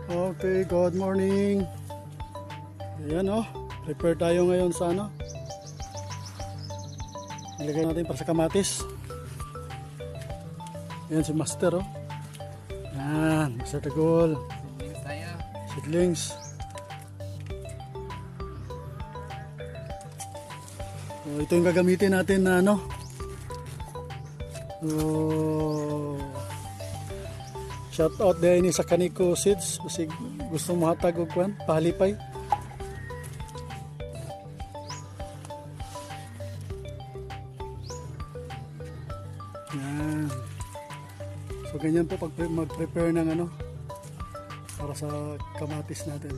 Okay, good morning. Ayan prepare tayo ngayon sa ilagay natin para sa kamatis. Ayan si Master Ayan, Master Tagol. Seedlings tayo. Seedlings. Ito yung gagamitin natin na shout out din sa Kaniko Seeds kasi gusto mo hatag og kwan pahalipay. Yan. So ganyan po pag mag-prepare ng para sa kamatis natin.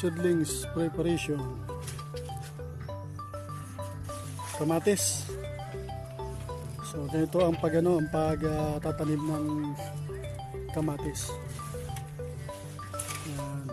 Seedlings preparation. Kamatis. So ganito ang pagtatanim ng kamatis. Yan.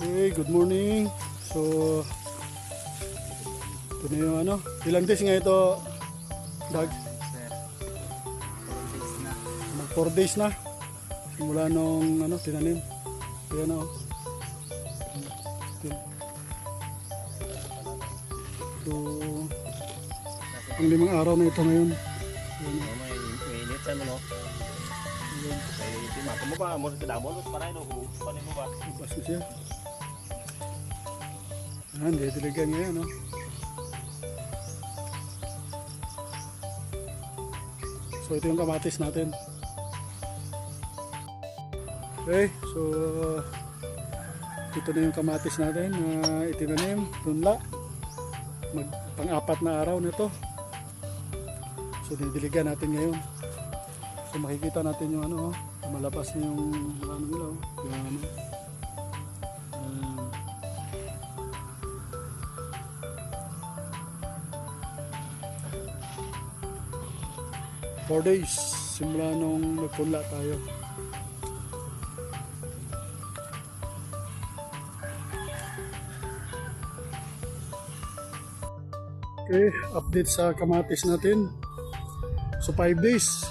Okay, good morning. So ito na yung ilang days nga ito, Dag? Sir. 4 days na. 4 days na simula nung tinanim. Ayan So ang 5 araw na ito ngayon. May init sa ano, no? May timato mo ba? Mo sa damo, paray no, panin mo ba? Basta siya. Didiligan ngayon, So ito yung kamatis natin. Okay, so ito na yung kamatis natin na itinanim, tunla. Pang-4 na araw nito. So didiligan natin ngayon. So makikita natin yung malabas na yung ilaw. Yung 4 days simula nung nagpunla tayo. Okay, update sa kamatis natin. So 5 days.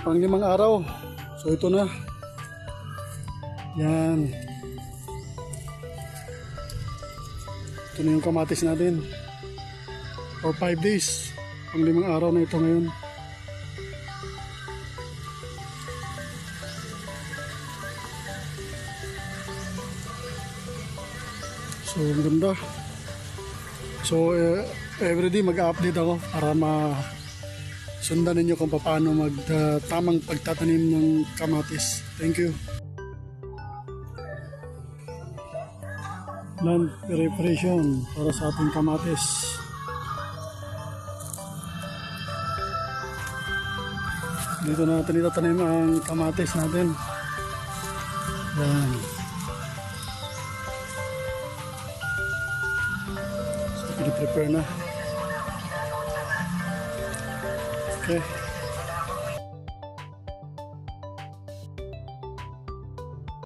Pang 5 araw. So ito na. Yan. Ito na yung kamatis natin. For 5 days. Pang 5 araw na ito ngayon. So ang ganda. So everyday mag-update ako para sundan ninyo kung paano tamang pagtatanim ng kamatis. Thank you. Land preparation para sa ating kamatis. Dito natin itatanim ang kamatis natin. Yan. So, piniprepare na. Okay.